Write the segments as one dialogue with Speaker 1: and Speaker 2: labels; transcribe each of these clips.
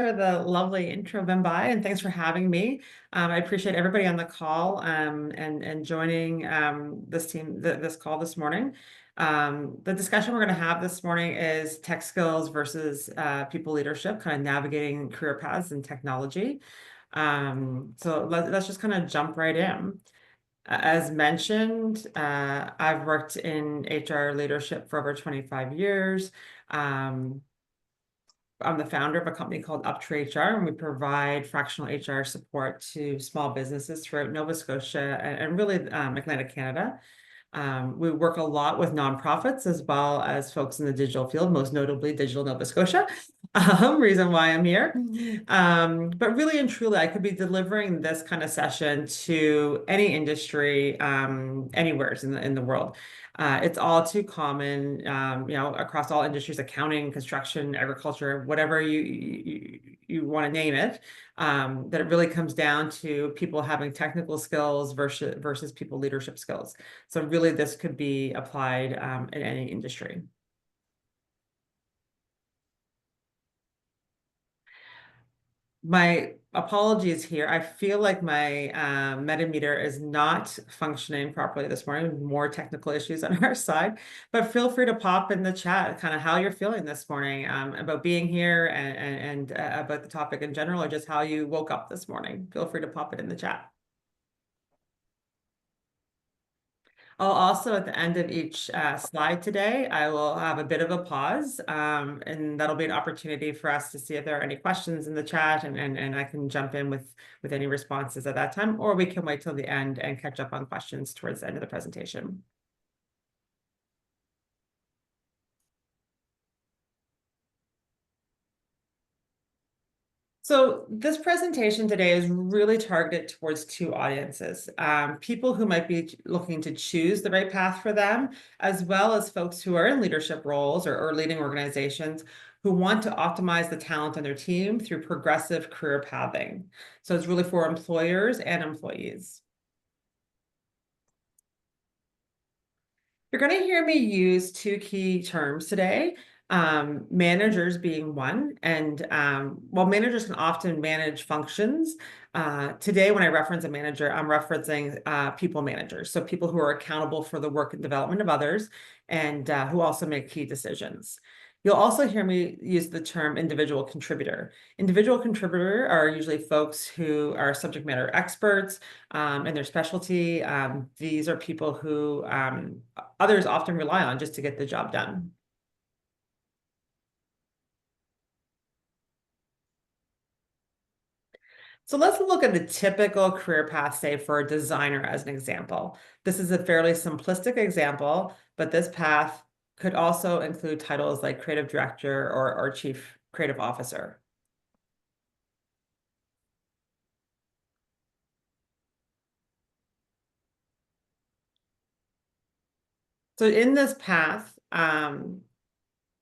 Speaker 1: For the lovely intro, Bimbai, and thanks for having me. I appreciate everybody on the call and joining this call this morning. The discussion we're going to have this morning is tech skills versus people leadership, kind of navigating career paths in technology. So let's just kind of jump right in. As mentioned, I've worked in HR leadership for over 25 years. I'm the founder of a company called Up to HR, and we provide fractional HR support to small businesses throughout Nova Scotia and really Atlantic Canada. We work a lot with nonprofits as well as folks in the digital field, most notably Digital Nova Scotia. Reason why I'm here. But really and truly, I could be delivering this kind of session to any industry, anywhere in the world. It's all too common, across all industries, accounting, construction, agriculture, whatever you want to name it, that it really comes down to people having technical skills versus people leadership skills. So really, this could be applied in any industry. My apologies here. I feel like my Metameter is not functioning properly this morning. More technical issues on our side, but feel free to pop in the chat kind of how you're feeling this morning about being here and about the topic in general, or just how you woke up this morning. Feel free to pop it in the chat. I'll also, at the end of each slide today, I will have a bit of a pause, and that'll be an opportunity for us to see if there are any questions in the chat, and I can jump in with any responses at that time, or we can wait till the end and catch up on questions towards the end of the presentation. So this presentation today is really targeted towards two audiences, people who might be looking to choose the right path for them, as well as folks who are in leadership roles or leading organizations who want to optimize the talent on their team through progressive career pathing. So it's really for employers and employees. You're going to hear me use two key terms today. Managers being one, and while managers can often manage functions, today when I reference a manager, I'm referencing people managers, so people who are accountable for the work and development of others, and who also make key decisions. You'll also hear me use the term individual contributor. Individual contributor are usually folks who are subject matter experts in their specialty. These are people who others often rely on just to get the job done. So let's look at the typical career path, say for a designer as an example. This is a fairly simplistic example, but this path could also include titles like creative director or chief creative officer. So in this path,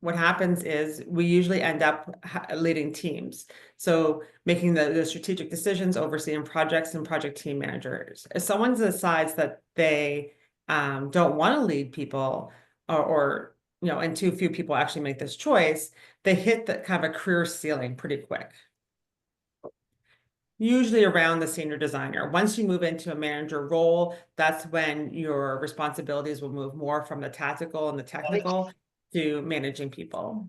Speaker 1: what happens is we usually end up leading teams. So making the strategic decisions, overseeing projects and project team managers. If someone decides that they don't want to lead people or and too few people actually make this choice, they hit the kind of a career ceiling pretty quick. Usually around the senior designer. Once you move into a manager role, that's when your responsibilities will move more from the tactical and the technical to managing people.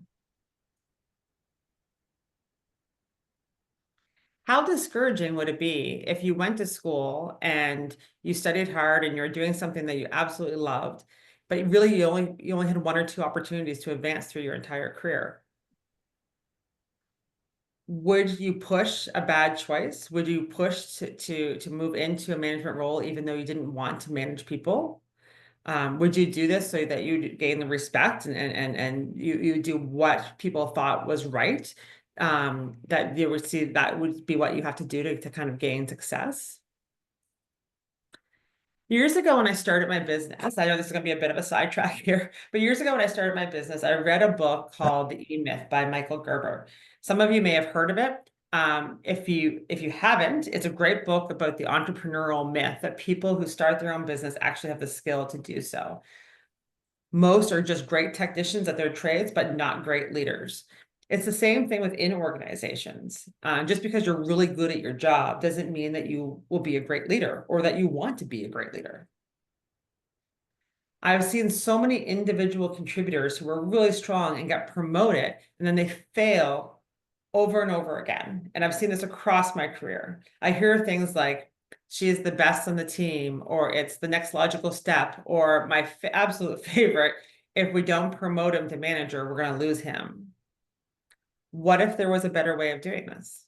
Speaker 1: How discouraging would it be if you went to school and you studied hard and you're doing something that you absolutely loved, but really you only had one or two opportunities to advance through your entire career? Would you push a bad choice? Would you push to move into a management role even though you didn't want to manage people? Would you do this so that you gain the respect and you do what people thought was right? That you would see that would be what you have to do to kind of gain success. Years ago, when I started my business, I know this is going to be a bit of a sidetrack here, but years ago when I started my business, I read a book called The E-Myth by Michael Gerber. Some of you may have heard of it. If you haven't, it's a great book about the entrepreneurial myth that people who start their own business actually have the skill to do so. Most are just great technicians at their trades, but not great leaders. It's the same thing within organizations. Just because you're really good at your job doesn't mean that you will be a great leader or that you want to be a great leader. I've seen so many individual contributors who are really strong and get promoted, and then they fail over and over again. And I've seen this across my career. I hear things like, she is the best on the team, or it's the next logical step, or my absolute favorite, if we don't promote him to manager, we're going to lose him. What if there was a better way of doing this?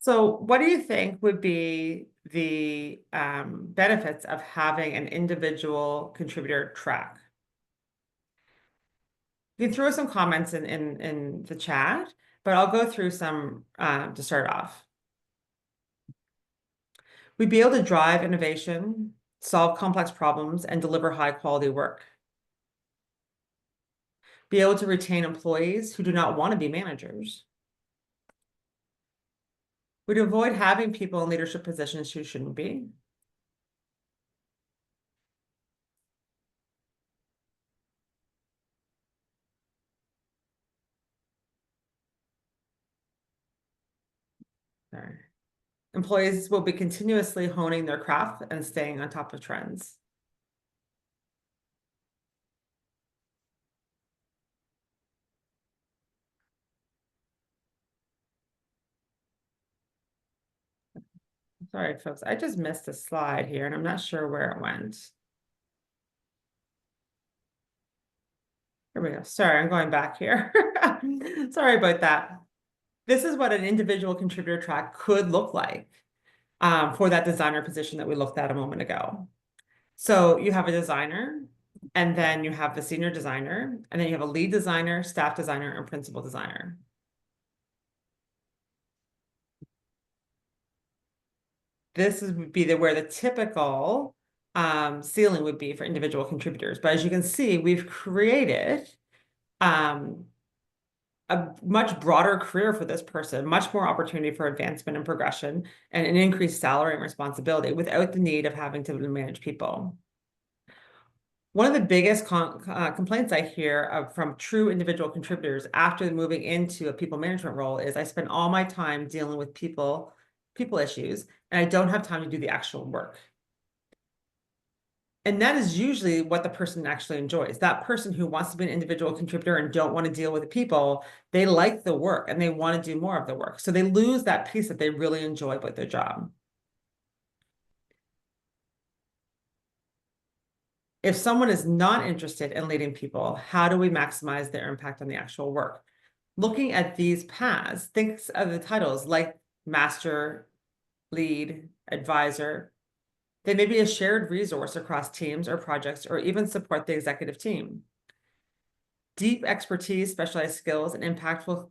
Speaker 1: So what do you think would be the benefits of having an individual contributor track? You can throw some comments in the chat, but I'll go through some to start off. We'd be able to drive innovation, solve complex problems, and deliver high quality work. Be able to retain employees who do not want to be managers. We'd avoid having people in leadership positions who shouldn't be. There. Employees will be continuously honing their craft and staying on top of trends. Sorry, folks, I just missed a slide here and I'm not sure where it went. Here we go. Sorry, I'm going back here. Sorry about that. This is what an individual contributor track could look like for that designer position that we looked at a moment ago. So you have a designer, and then you have the senior designer, and then you have a lead designer, staff designer, and principal designer. This would be where the typical ceiling would be for individual contributors. But as you can see, we've created a much broader career for this person, much more opportunity for advancement and progression, and an increased salary and responsibility without the need of having to manage people. One of the biggest complaints I hear from true individual contributors after moving into a people management role is, I spend all my time dealing with people issues, and I don't have time to do the actual work. And that is usually what the person actually enjoys. That person who wants to be an individual contributor and don't want to deal with the people, they like the work and they want to do more of the work. So they lose that piece that they really enjoy about their job. If someone is not interested in leading people, how do we maximize their impact on the actual work? Looking at these paths, think of the titles like master, lead, advisor. They may be a shared resource across teams or projects, or even support the executive team. Deep expertise, specialized skills, and impactful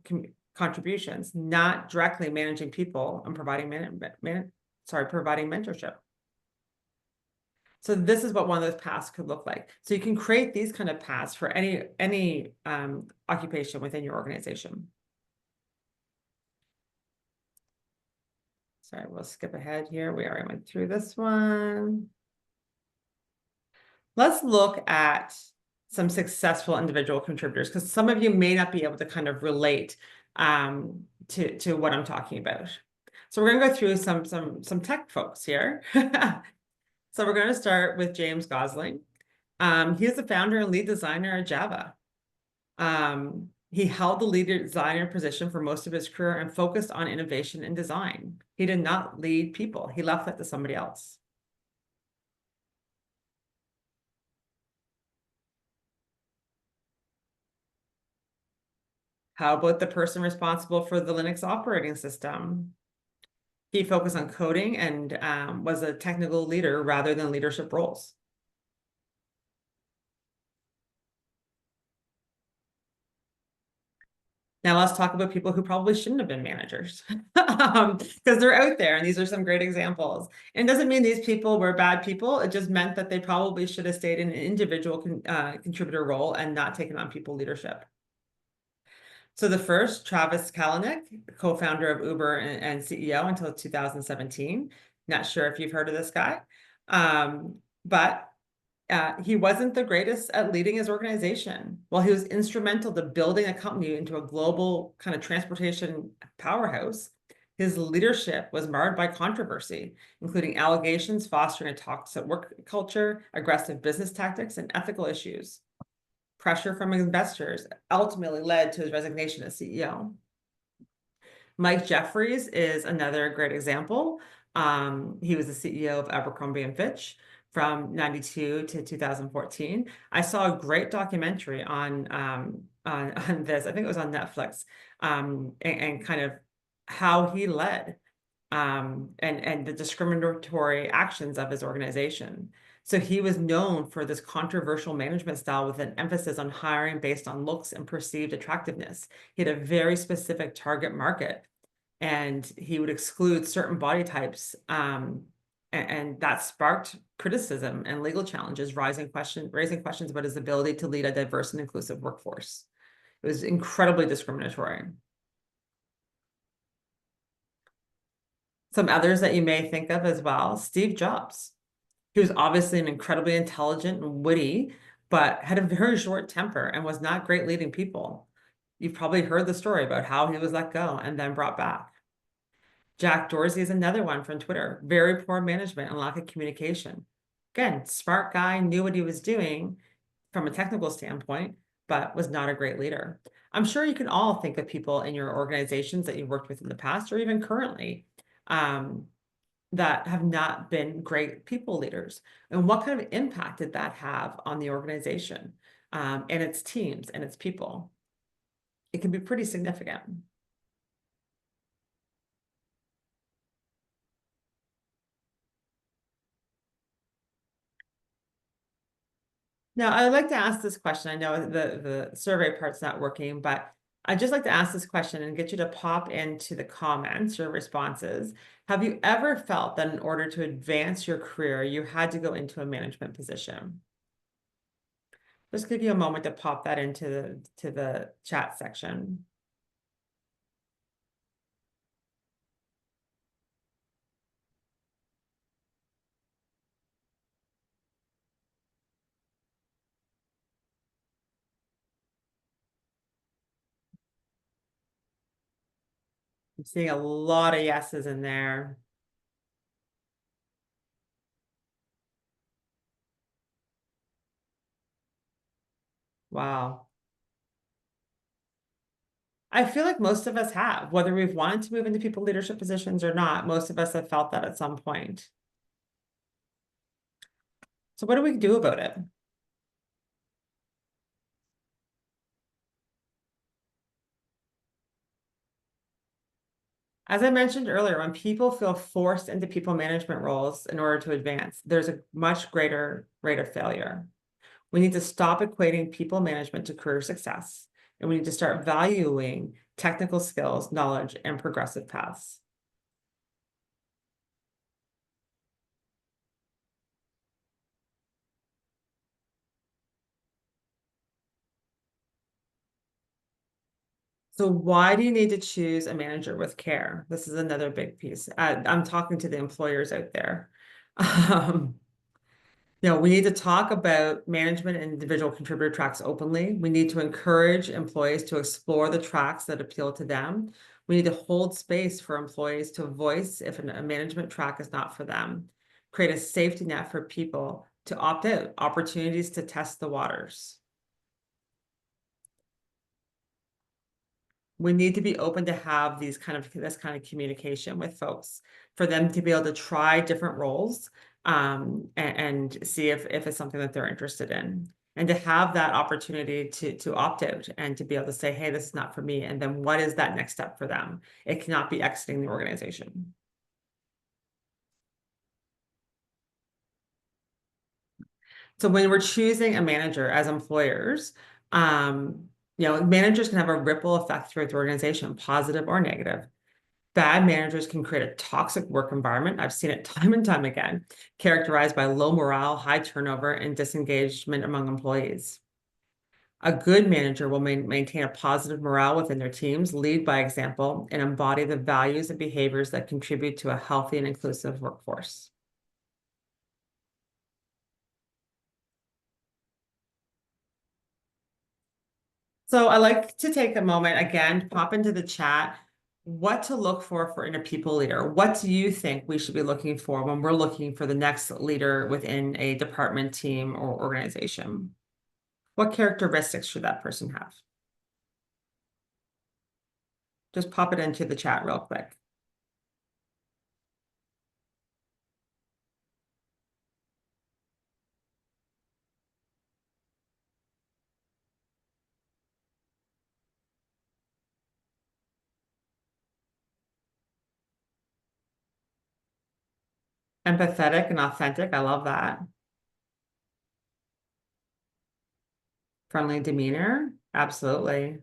Speaker 1: contributions, not directly managing people and providing providing mentorship. So this is what one of those paths could look like. So you can create these kind of paths for any occupation within your organization. Sorry, we'll skip ahead here. We already went through this one. Let's look at some successful individual contributors, because some of you may not be able to kind of relate to what I'm talking about. So we're going to go through some tech folks here. So we're going to start with James Gosling. He is the founder and lead designer at Java. He held the lead designer position for most of his career and focused on innovation and design. He did not lead people. He left that to somebody else. How about the person responsible for the Linux operating system? He focused on coding and was a technical leader rather than leadership roles. Now let's talk about people who probably shouldn't have been managers. because they're out there, and these are some great examples. And it doesn't mean these people were bad people. It just meant that they probably should have stayed in an individual contributor role and not taken on people leadership. So the first, Travis Kalanick, co-founder of Uber and CEO until 2017. Not sure if you've heard of this guy, but he wasn't the greatest at leading his organization. While he was instrumental to building a company into a global kind of transportation powerhouse, his leadership was marred by controversy, including allegations fostering a toxic work culture, aggressive business tactics, and ethical issues. Pressure from investors ultimately led to his resignation as CEO. Mike Jeffries is another great example. He was the CEO of Abercrombie and Fitch from 92 to 2014. I saw a great documentary on this. I think it was on Netflix, and kind of how he led and the discriminatory actions of his organization. So he was known for this controversial management style with an emphasis on hiring based on looks and perceived attractiveness. He had a very specific target market, and he would exclude certain body types. And that sparked criticism and legal challenges, raising questions about his ability to lead a diverse and inclusive workforce. It was incredibly discriminatory. Some others that you may think of as well, Steve Jobs. He was obviously an incredibly intelligent and witty, but had a very short temper and was not great leading people. You've probably heard the story about how he was let go and then brought back. Jack Dorsey is another one from Twitter. Very poor management and lack of communication. Again, smart guy, knew what he was doing from a technical standpoint, but was not a great leader. I'm sure you can all think of people in your organizations that you've worked with in the past or even currently that have not been great people leaders. And what kind of impact did that have on the organization and its teams and its people? It can be pretty significant. Now, I'd like to ask this question. I know the survey part's not working, but I'd just like to ask this question and get you to pop into the comments or responses. Have you ever felt that in order to advance your career, you had to go into a management position? Just give you a moment to pop that into the chat section. I'm seeing a lot of yeses in there. Wow. I feel like most of us have, whether we've wanted to move into people leadership positions or not, most of us have felt that at some point. So what do we do about it? As I mentioned earlier, when people feel forced into people management roles in order to advance, there's a much greater rate of failure. We need to stop equating people management to career success, and we need to start valuing technical skills, knowledge, and progressive paths. So why do you need to choose a manager with care? This is another big piece. I'm talking to the employers out there. We need to talk about management and individual contributor tracks openly. We need to encourage employees to explore the tracks that appeal to them. We need to hold space for employees to voice if a management track is not for them. Create a safety net for people to opt out, opportunities to test the waters. We need to be open to have this kind of communication with folks for them to be able to try different roles and see if it's something that they're interested in, and to have that opportunity to opt out and to be able to say, hey, this is not for me. And then what is that next step for them? It cannot be exiting the organization. So when we're choosing a manager as employers, managers can have a ripple effect throughout the organization, positive or negative. Bad managers can create a toxic work environment. I've seen it time and time again, characterized by low morale, high turnover, and disengagement among employees. A good manager will maintain a positive morale within their teams, lead by example, and embody the values and behaviors that contribute to a healthy and inclusive workforce. So I like to take a moment again, pop into the chat, what to look for in a people leader. What do you think we should be looking for when we're looking for the next leader within a department, team, or organization? What characteristics should that person have? Just pop it into the chat real quick. Empathetic and authentic. I love that. Friendly demeanor. Absolutely.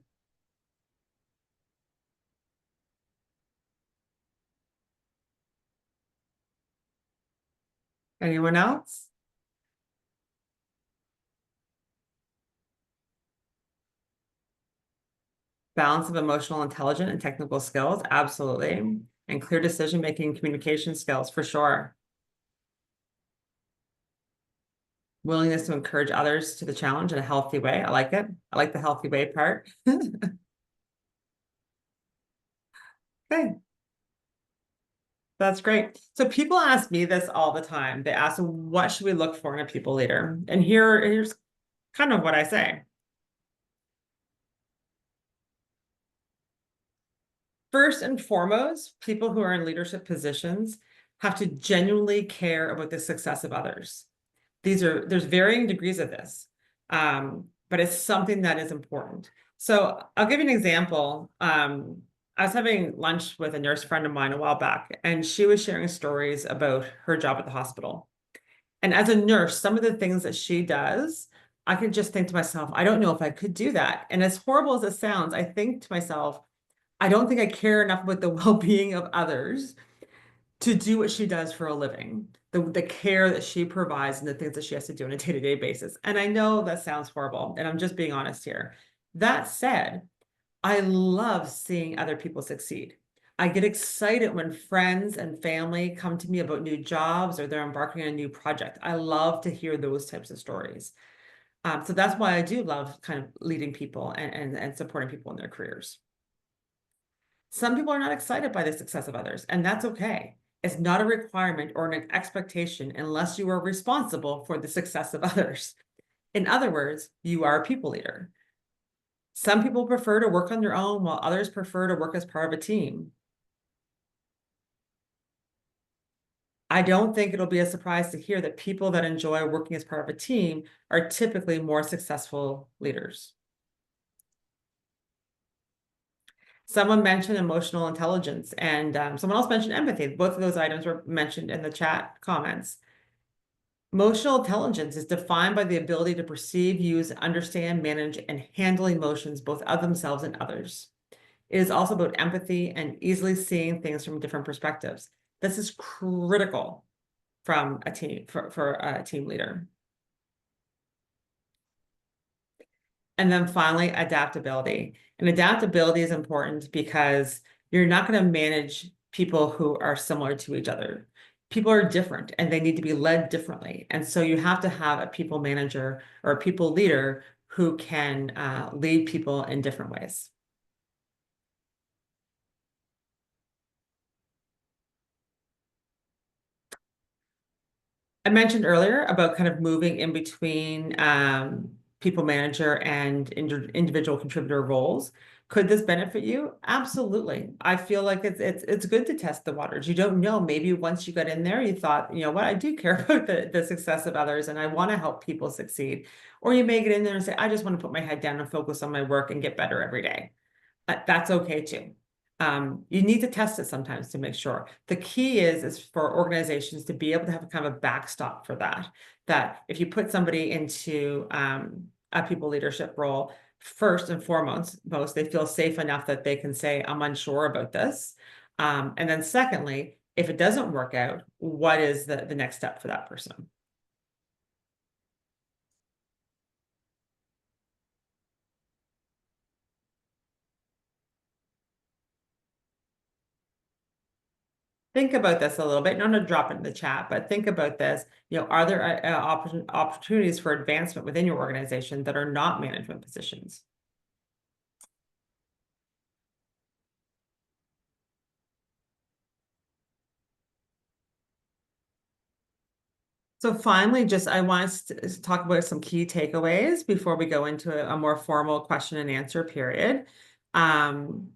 Speaker 1: Anyone else? Balance of emotional intelligence and technical skills. Absolutely. And clear decision-making and communication skills for sure. Willingness to encourage others to the challenge in a healthy way. I like it. I like the healthy way part. Okay. That's great. So people ask me this all the time. They ask, what should we look for in a people leader? And here's kind of what I say. First and foremost, people who are in leadership positions have to genuinely care about the success of others. There's varying degrees of this, but it's something that is important. So I'll give you an example. I was having lunch with a nurse friend of mine a while back, and she was sharing stories about her job at the hospital. And as a nurse, some of the things that she does, I could just think to myself, I don't know if I could do that. And as horrible as it sounds, I think to myself, I don't think I care enough about the well-being of others to do what she does for a living, the care that she provides and the things that she has to do on a day-to-day basis. And I know that sounds horrible, and I'm just being honest here. That said, I love seeing other people succeed. I get excited when friends and family come to me about new jobs or they're embarking on a new project. I love to hear those types of stories. So that's why I do love kind of leading people and supporting people in their careers. Some people are not excited by the success of others, and that's okay. It's not a requirement or an expectation unless you are responsible for the success of others. In other words, you are a people leader. Some people prefer to work on their own, while others prefer to work as part of a team. I don't think it'll be a surprise to hear that people that enjoy working as part of a team are typically more successful leaders. Someone mentioned emotional intelligence, and someone else mentioned empathy. Both of those items were mentioned in the chat comments. Emotional intelligence is defined by the ability to perceive, use, understand, manage, and handle emotions, both of themselves and others. It is also about empathy and easily seeing things from different perspectives. This is critical from a team for a team leader. And then finally, adaptability. And adaptability is important because you're not going to manage people who are similar to each other. People are different and they need to be led differently. And so you have to have a people manager or a people leader who can lead people in different ways. I mentioned earlier about kind of moving in between people manager and individual contributor roles. Could this benefit you? Absolutely. I feel like it's good to test the waters. You don't know. Maybe once you got in there, you thought, you know what, I do care about the success of others and I want to help people succeed. Or you may get in there and say, I just want to put my head down and focus on my work and get better every day. That's okay too. You need to test it sometimes to make sure. The key is for organizations to be able to have a kind of a backstop for that. That if you put somebody into a people leadership role, first and foremost, they feel safe enough that they can say, I'm unsure about this. And then secondly, if it doesn't work out, what is the next step for that person? Think about this a little bit. Not to drop it in the chat, but think about this. Are there opportunities for advancement within your organization that are not management positions? So finally, just I want us to talk about some key takeaways before we go into a more formal question and answer period. Um,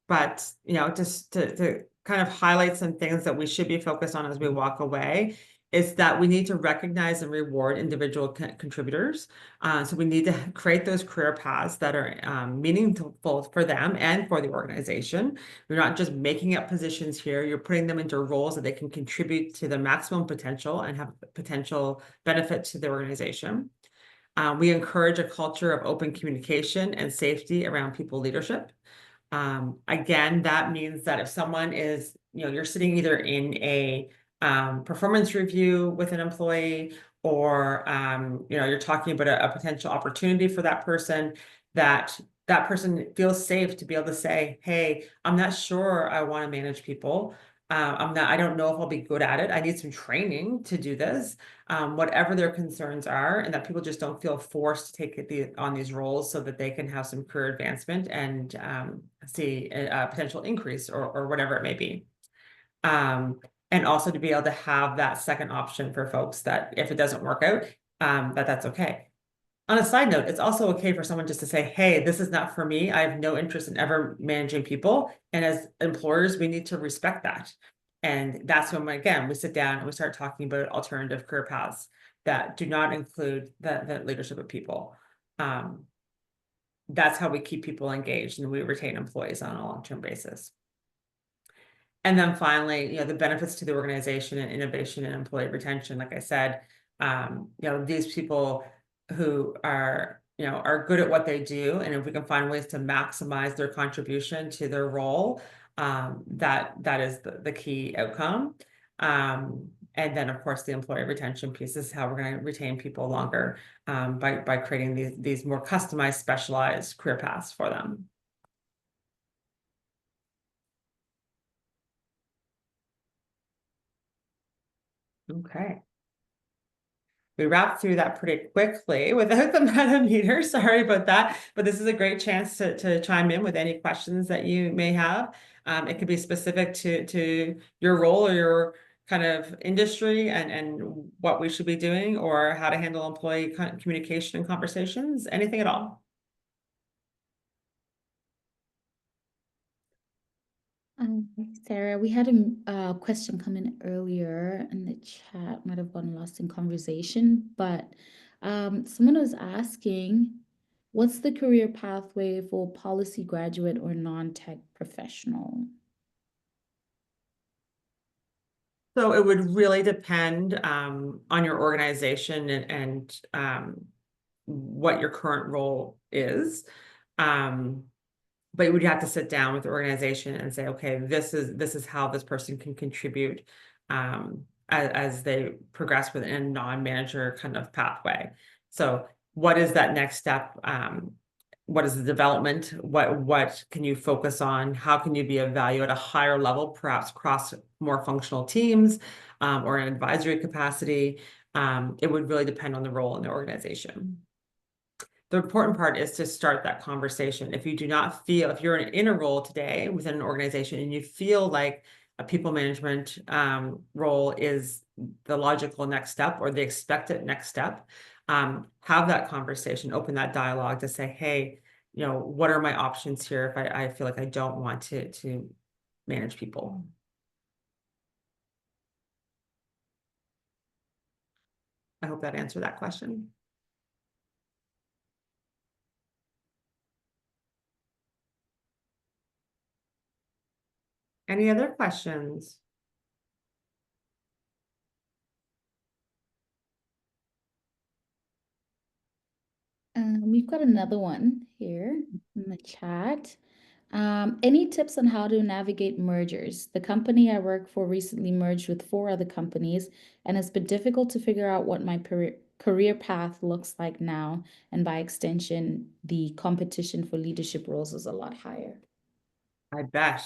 Speaker 1: but just to kind of highlight some things that we should be focused on as we walk away is that we need to recognize and reward individual contributors. So we need to create those career paths that are meaningful for them and for the organization. You're not just making up positions here, you're putting them into roles that they can contribute to the maximum potential and have potential benefit to the organization. We encourage a culture of open communication and safety around people leadership. Again, that means that if someone is, you're sitting either in a performance review with an employee, or you're talking about a potential opportunity for that person, that that person feels safe to be able to say, hey, I'm not sure I want to manage people. I don't know if I'll be good at it. I need some training to do this. Whatever their concerns are, and that people just don't feel forced to take on these roles so that they can have some career advancement and see a potential increase or whatever it may be. And also to be able to have that second option for folks that if it doesn't work out, that's okay. On a side note, it's also okay for someone just to say, hey, this is not for me. I have no interest in ever managing people. And as employers, we need to respect that. And that's when, again, we sit down and we start talking about alternative career paths that do not include the leadership of people. That's how we keep people engaged and we retain employees on a long-term basis. And then finally, the benefits to the organization and innovation and employee retention. Like I said, these people who are good at what they do, and if we can find ways to maximize their contribution to their role, that is the key outcome. And then, of course, the employee retention piece is how we're going to retain people longer by creating these more customized, specialized career paths for them. Okay. We wrapped through that pretty quickly without the metameter. Sorry about that. But this is a great chance to chime in with any questions that you may have. It could be specific to your role or your kind of industry and what we should be doing, or how to handle employee communication and conversations, anything at all.
Speaker 2: Sarah, we had a question come in earlier in the chat, might have gone lost in conversation, but someone was asking, what's the career pathway for policy graduate or non-tech professional?
Speaker 1: So it would really depend on your organization and what your current role is. But you would have to sit down with the organization and say, okay, this is how this person can contribute as they progress within a non-manager kind of pathway. So what is that next step? What is the development? What can you focus on? How can you be of value at a higher level, perhaps across more functional teams or an advisory capacity? It would really depend on the role in the organization. The important part is to start that conversation. If you do not feel, if you're in a role today within an organization and you feel like a people management role is the logical next step or the expected next step, have that conversation, open that dialogue to say, hey, what are my options here if I feel like I don't want to manage people? I hope that answered that question. Any other questions?
Speaker 2: We've got another one here in the chat. Any tips on how to navigate mergers? The company I work for recently merged with four other companies, and it's been difficult to figure out what my career path looks like now. And by extension, the competition for leadership roles is a lot higher.
Speaker 1: I bet.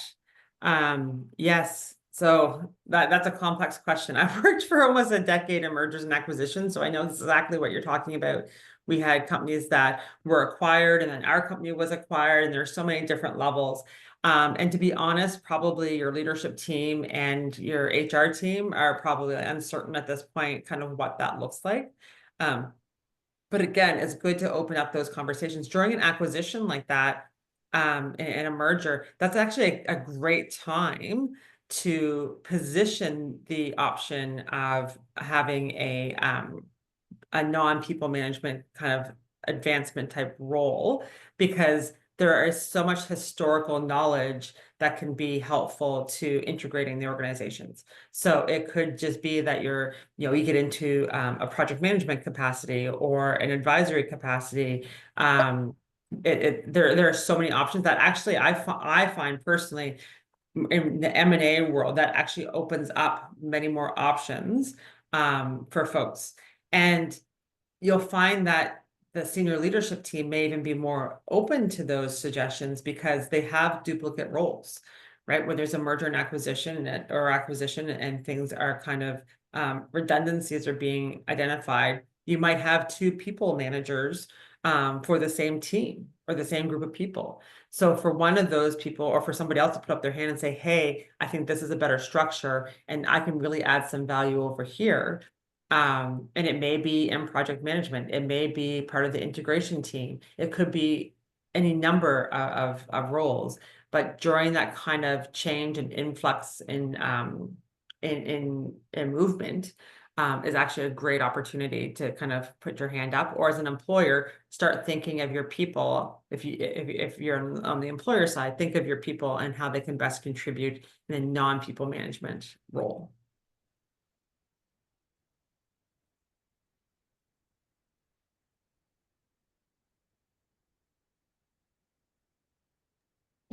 Speaker 1: Yes. So that's a complex question. I've worked for almost a decade in mergers and acquisitions, so I know exactly what you're talking about. We had companies that were acquired, and then our company was acquired, and there's so many different levels. And to be honest, probably your leadership team and your HR team are probably uncertain at this point, kind of what that looks like. Um, but again, it's good to open up those conversations during an acquisition like that, in a merger. That's actually a great time to position the option of having a non-people management kind of advancement type role, because there is so much historical knowledge that can be helpful to integrating the organizations. So it could just be that you get into a project management capacity or an advisory capacity. There are so many options that actually I find personally in the M&A world that actually opens up many more options for folks. And you'll find that the senior leadership team may even be more open to those suggestions because they have duplicate roles, right? When there's a merger and acquisition or acquisition and things are kind of redundancies are being identified, you might have two people managers for the same team or the same group of people. So for one of those people or for somebody else to put up their hand and say, hey, I think this is a better structure and I can really add some value over here. And it may be in project management. It may be part of the integration team. It could be any number of roles. But during that kind of change and influx in movement, is actually a great opportunity to kind of put your hand up, or as an employer, start thinking of your people. If you're on the employer side, think of your people and how they can best contribute in a non-people management role.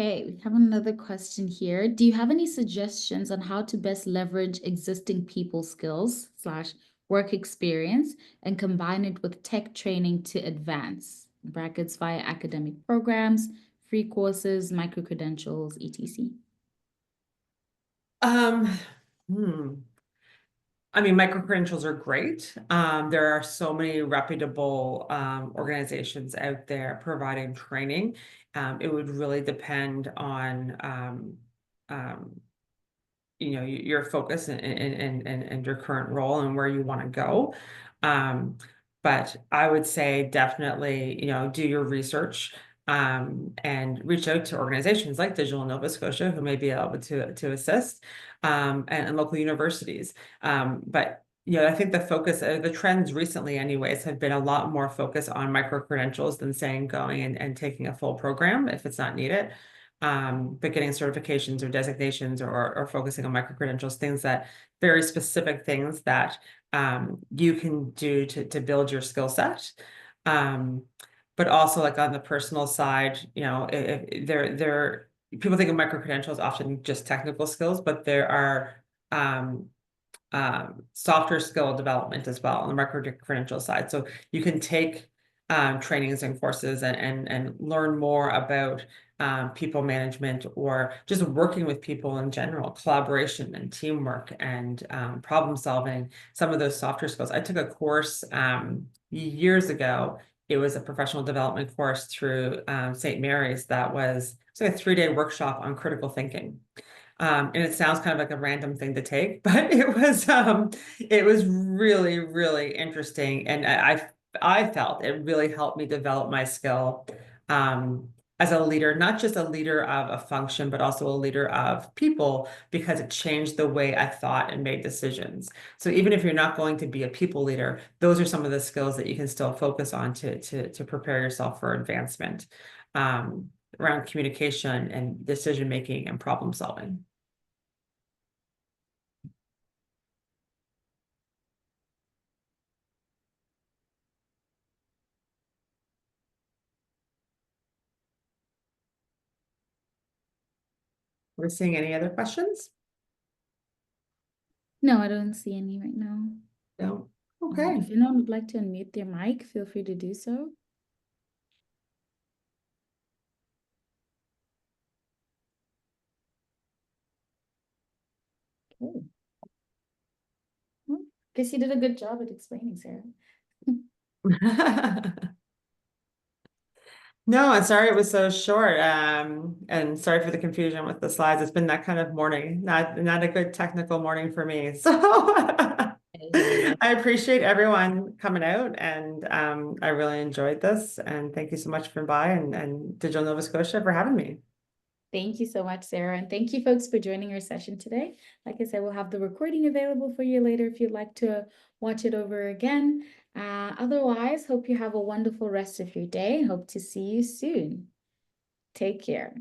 Speaker 2: Okay, we have another question here. Do you have any suggestions on how to best leverage existing people skills slash work experience and combine it with tech training to advance? Brackets via academic programs, free courses, micro credentials, etc.
Speaker 1: Um, hmm. I mean, micro-credentials are great. There are so many reputable organizations out there providing training. It would really depend on um, your focus and your current role and where you want to go. But I would say definitely, do your research and reach out to organizations like Digital Nova Scotia who may be able to assist, and local universities. But I think the focus, the trends recently anyways, have been a lot more focus on micro credentials than saying going and taking a full program if it's not needed. But getting certifications or designations or focusing on micro credentials, things that very specific things that you can do to build your skill set. But also like on the personal side, if people think of micro credentials often just technical skills, but there are softer skill development as well on the micro credential side. So you can take trainings and courses and learn more about people management or just working with people in general, collaboration and teamwork and problem solving, some of those softer skills. I took a course years ago. It was a professional development course through St. Mary's that was like a 3-day workshop on critical thinking. And it sounds kind of like a random thing to take, but it was really, really interesting. And I felt it really helped me develop my skill as a leader, not just a leader of a function, but also a leader of people, because it changed the way I thought and made decisions. So even if you're not going to be a people leader, those are some of the skills that you can still focus on to prepare yourself for advancement, around communication and decision making and problem solving. we're seeing any other questions?
Speaker 2: No, I don't see any right now.
Speaker 1: No? Okay.
Speaker 2: If anyone would like to unmute their mic, feel free to do so. Okay. Well, guess you did a good job at explaining, Sarah.
Speaker 1: No, and sorry it was so short. And sorry for the confusion with the slides. It's been that kind of morning, not a good technical morning for me. So
Speaker 2: I hear you.
Speaker 1: I appreciate everyone coming out, and I really enjoyed this. And thank you so much for by and Digital Nova Scotia for having me.
Speaker 2: Thank you so much, Sarah. And thank you, folks, for joining our session today. Like I said, we'll have the recording available for you later if you'd like to watch it over again. Otherwise, hope you have a wonderful rest of your day. Hope to see you soon. Take care.